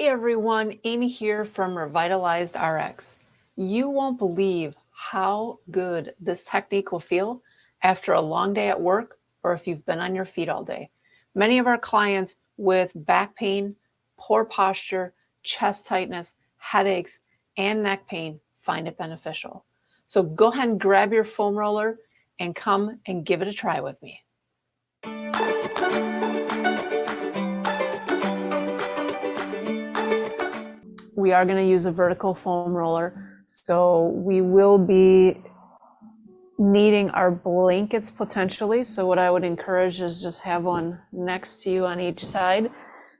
Hey everyone, Amy here from Revitalized RX. You won't believe how good this technique will feel after a long day at work or if you've been on your feet all day. Many of our clients with back pain, poor posture, chest tightness, headaches, and neck pain find it beneficial. So go ahead and grab your foam roller and come and give it a try with me. We are going to use a vertical foam roller, so we will be needing our blankets potentially. So what I would encourage is just have one next to you on each side.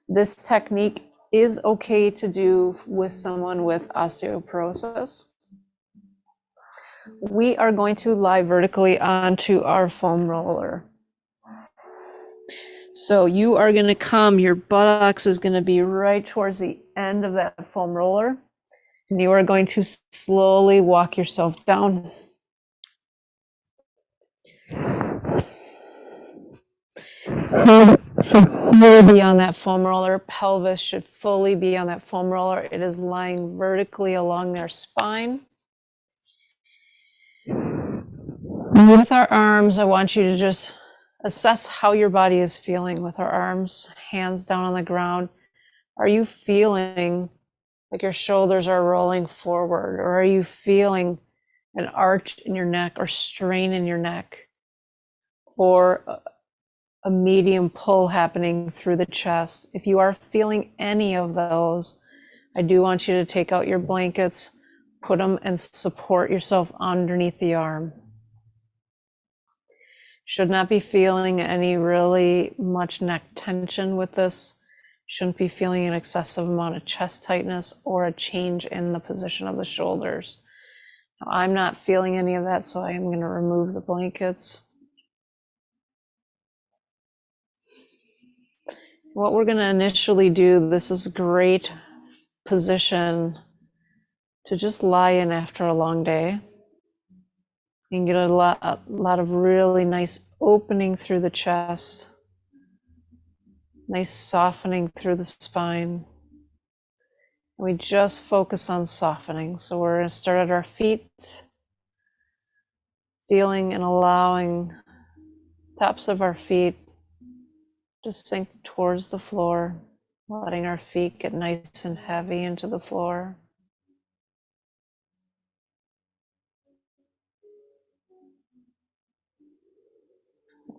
This technique is okay to do with someone with osteoporosis. We are going to lie vertically onto our foam roller. So you are going to come, your buttocks is going to be right towards the end of that foam roller, and you are going to slowly walk yourself down. Head should fully be on that foam roller. Pelvis should fully be on that foam roller. It is lying vertically along their spine. With our arms, I want you to just assess how your body is feeling with our arms, hands down on the ground. Are you feeling like your shoulders are rolling forward, or are you feeling an arch in your neck or strain in your neck, or a medium pull happening through the chest? If you are feeling any of those, I do want you to take out your blankets, put them and support yourself underneath the arm. Should not be feeling any really much neck tension with this. Shouldn't be feeling an excessive amount of chest tightness or a change in the position of the shoulders. Now, I'm not feeling any of that, so I am going to remove the blankets. What we're going to initially do, this is a great position to just lie in after a long day. You can get a lot of really nice opening through the chest, nice softening through the spine. We just focus on softening. So we're going to start at our feet, feeling and allowing tops of our feet to sink towards the floor, letting our feet get nice and heavy into the floor.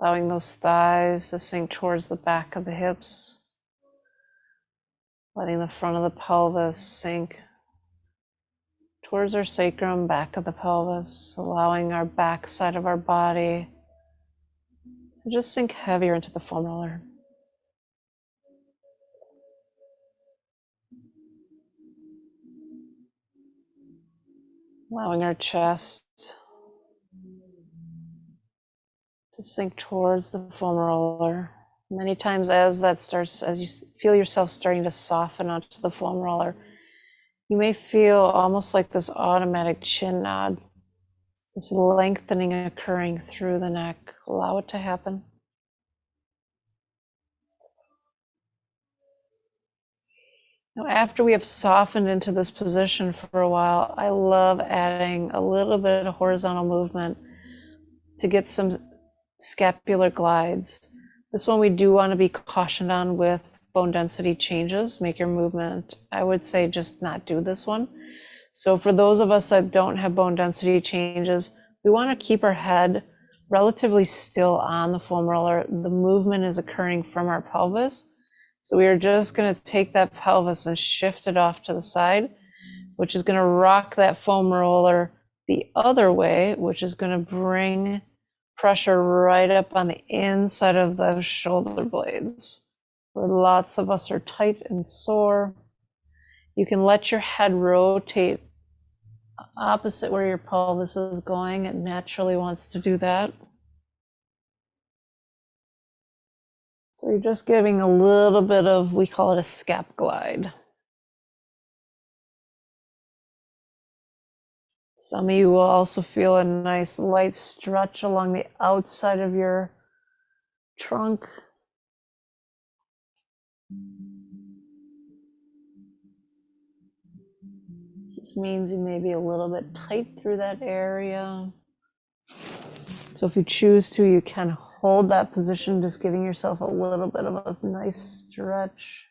Allowing those thighs to sink towards the back of the hips, letting the front of the pelvis sink towards our sacrum, back of the pelvis, allowing our back side of our body to just sink heavier into the foam roller. Allowing our chest to sink towards the foam roller. Many times as you feel yourself starting to soften onto the foam roller, you may feel almost like this automatic chin nod, this lengthening occurring through the neck. Allow it to happen. Now, after we have softened into this position for a while, I love adding a little bit of horizontal movement to get some scapular glides. This one we do want to be cautioned on with bone density changes. Make your movement, I would say, just not do this one. So for those of us that don't have bone density changes, we want to keep our head relatively still on the foam roller. The movement is occurring from our pelvis. So we are just going to take that pelvis and shift it off to the side, which is going to rock that foam roller the other way, which is going to bring pressure right up on the inside of those shoulder blades, where lots of us are tight and sore. You can let your head rotate opposite where your pelvis is going. It naturally wants to do that. So you're just giving a little bit of, we call it a scap glide. Some of you will also feel a nice light stretch along the outside of your trunk. This means you may be a little bit tight through that area. So if you choose to, you can hold that position, just giving yourself a little bit of a nice stretch.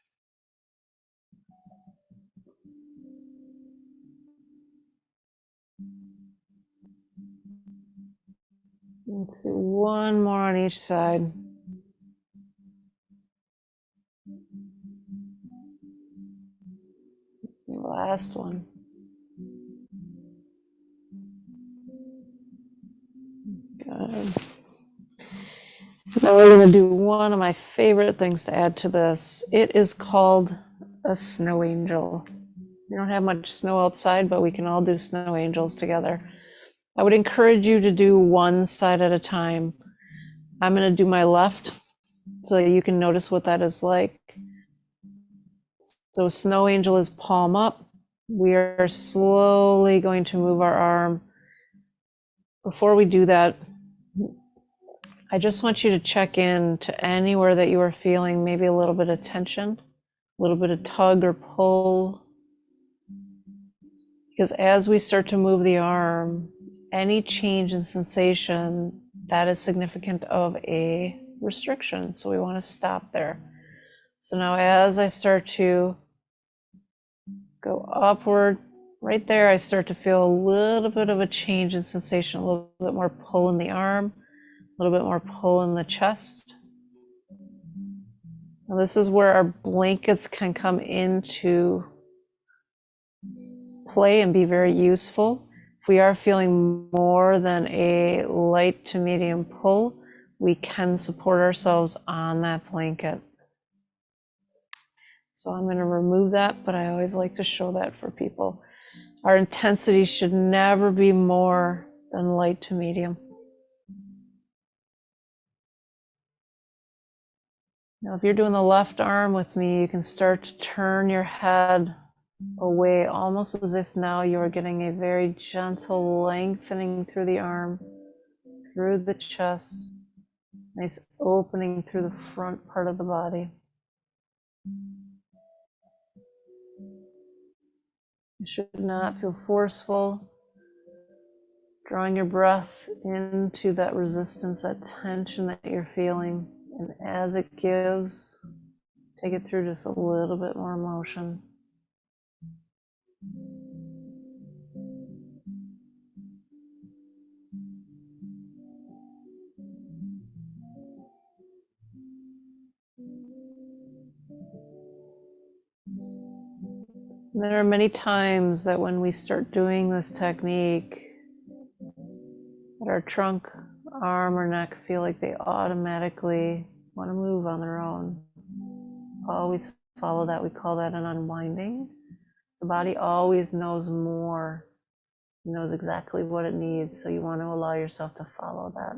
Let's do one more on each side. Last one. Good. Now we're going to do one of my favorite things to add to this. It is called a snow angel. We don't have much snow outside, but we can all do snow angels together. I would encourage you to do one side at a time. I'm going to do my left so you can notice what that is like. So snow angel is palm up. We are slowly going to move our arm. Before we do that, I just want you to check in to anywhere that you are feeling maybe a little bit of tension, a little bit of tug or pull. Because as we start to move the arm, any change in sensation, that is significant of a restriction. So we want to stop there. So now as I start to go upward, right there, I start to feel a little bit of a change in sensation, a little bit more pull in the arm, a little bit more pull in the chest. Now this is where our blankets can come into play and be very useful. If we are feeling more than a light to medium pull, we can support ourselves on that blanket. So I'm going to remove that, but I always like to show that for people. Our intensity should never be more than light to medium. Now, if you're doing the left arm with me, you can start to turn your head away, almost as if now you're getting a very gentle lengthening through the arm, through the chest, nice opening through the front part of the body. You should not feel forceful. Drawing your breath into that resistance, that tension that you're feeling. And as it gives, take it through just a little bit more motion. And there are many times that when we start doing this technique, that our trunk, arm, or neck feel like they automatically want to move on their own. Always follow that. We call that an unwinding. The body always knows more. It knows exactly what it needs, so you want to allow yourself to follow that.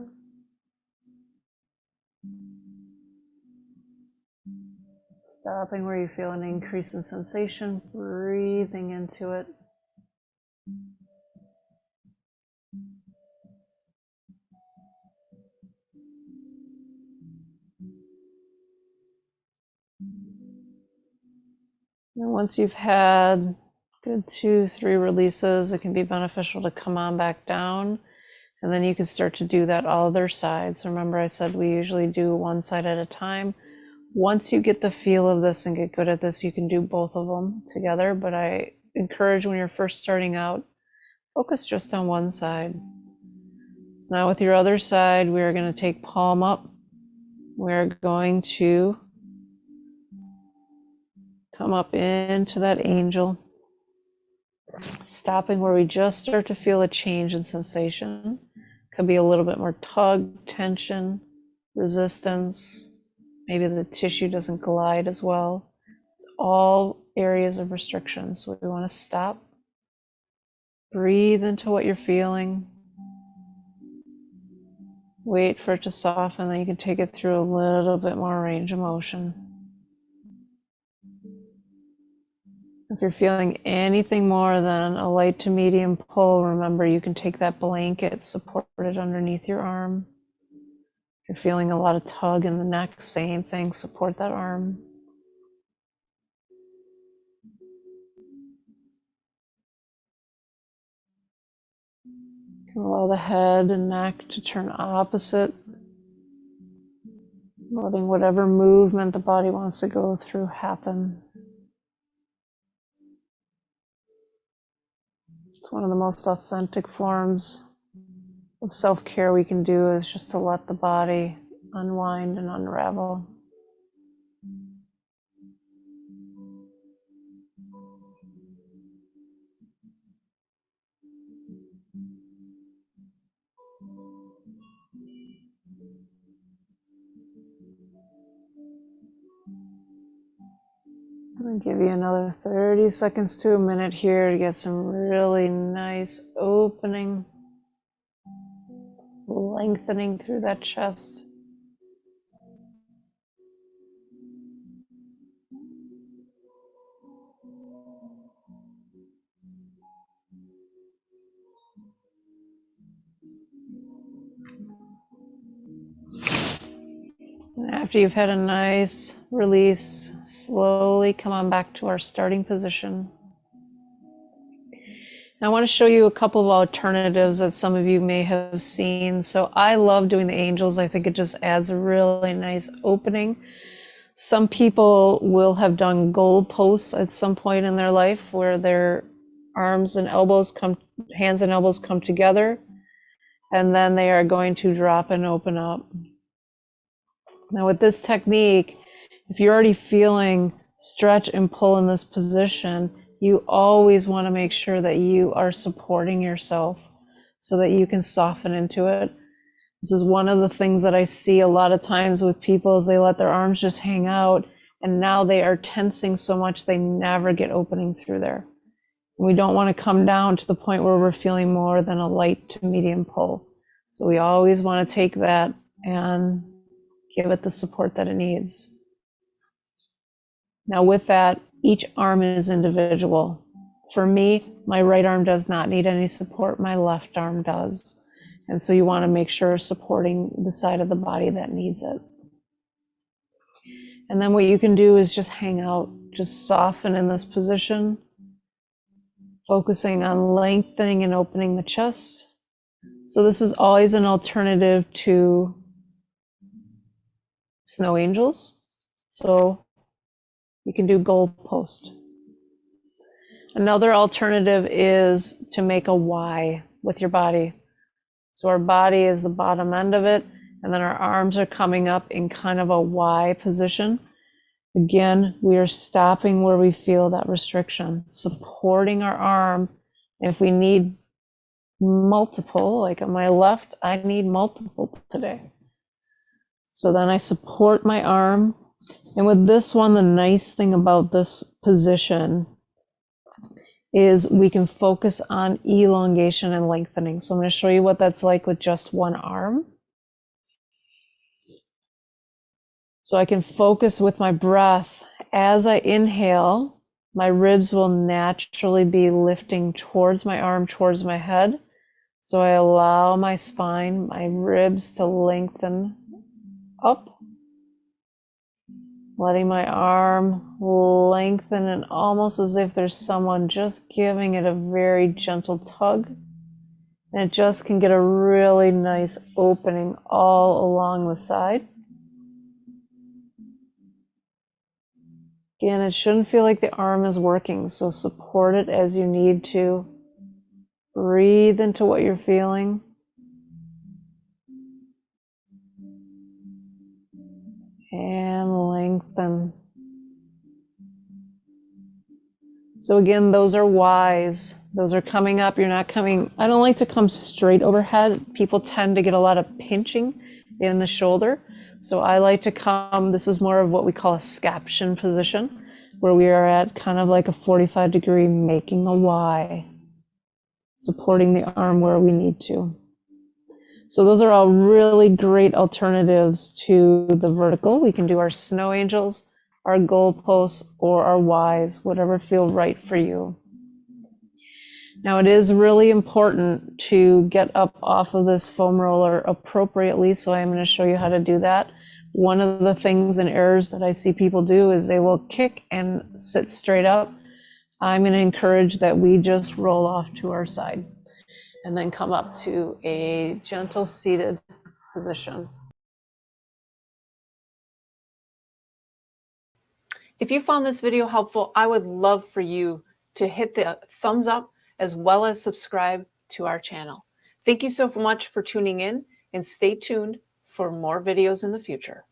Stopping where you feel an increase in sensation, breathing into it. And once you've had good 2-3 releases, it can be beneficial to come on back down. And then you can start to do that other side. So remember I said we usually do one side at a time. Once you get the feel of this and get good at this, you can do both of them together. But I encourage when you're first starting out, focus just on one side. So now with your other side, we're going to take palm up. We're going to come up into that angel, stopping where we just start to feel a change in sensation. Could be a little bit more tug, tension, resistance. Maybe the tissue doesn't glide as well. It's all areas of restriction. So we want to stop, breathe into what you're feeling, wait for it to soften, then you can take it through a little bit more range of motion. If you're feeling anything more than a light to medium pull, remember you can take that blanket, support it underneath your arm. If you're feeling a lot of tug in the neck, same thing, support that arm. You can allow the head and neck to turn opposite, letting whatever movement the body wants to go through happen. It's one of the most authentic forms of self-care we can do, is just to let the body unwind and unravel. I'm going to give you another 30 seconds to a minute here to get some really nice opening, lengthening through that chest. And after you've had a nice release, slowly come on back to our starting position. I want to show you a couple of alternatives that some of you may have seen. So I love doing the angels. I think it just adds a really nice opening. Some people will have done goal posts at some point in their life where their hands and elbows come together, and then they are going to drop and open up. Now with this technique, if you're already feeling stretch and pull in this position, you always want to make sure that you are supporting yourself so that you can soften into it. This is one of the things that I see a lot of times with people, is they let their arms just hang out, and now they are tensing so much they never get opening through there. We don't want to come down to the point where we're feeling more than a light to medium pull. So we always want to take that and give it the support that it needs. Now with that, each arm is individual. For me, my right arm does not need any support, my left arm does. And so you want to make sure supporting the side of the body that needs it. And then what you can do is just hang out, just soften in this position, focusing on lengthening and opening the chest. So this is always an alternative to snow angels. So you can do goal post. Another alternative is to make a Y with your body. So our body is the bottom end of it, and then our arms are coming up in kind of a Y position. Again, we are stopping where we feel that restriction, supporting our arm. If we need multiple, like on my left, I need multiple today. So then I support my arm. And with this one, the nice thing about this position is we can focus on elongation and lengthening. So I'm going to show you what that's like with just one arm. So I can focus with my breath. As I inhale, my ribs will naturally be lifting towards my arm, towards my head. So I allow my spine, my ribs to lengthen up, letting my arm lengthen, and almost as if there's someone just giving it a very gentle tug. And it just can get a really nice opening all along the side. Again, it shouldn't feel like the arm is working, so support it as you need to. Breathe into what you're feeling. And lengthen. So again, those are Ys. Those are coming up. You're not coming, I don't like to come straight overhead. People tend to get a lot of pinching in the shoulder. So I like to come, this is more of what we call a scaption position, where we are at kind of like a 45-degree, making a Y, supporting the arm where we need to. So those are all really great alternatives to the vertical. We can do our snow angels, our goalposts, or our Ys, whatever feels right for you. Now it is really important to get up off of this foam roller appropriately, so I'm going to show you how to do that. One of the things and errors that I see people do is they will kick and sit straight up. I'm going to encourage that we just roll off to our side. and then come up to a gentle seated position. If you found this video helpful, I would love for you to hit the thumbs up as well as subscribe to our channel. Thank you so much for tuning in, and stay tuned for more videos in the future.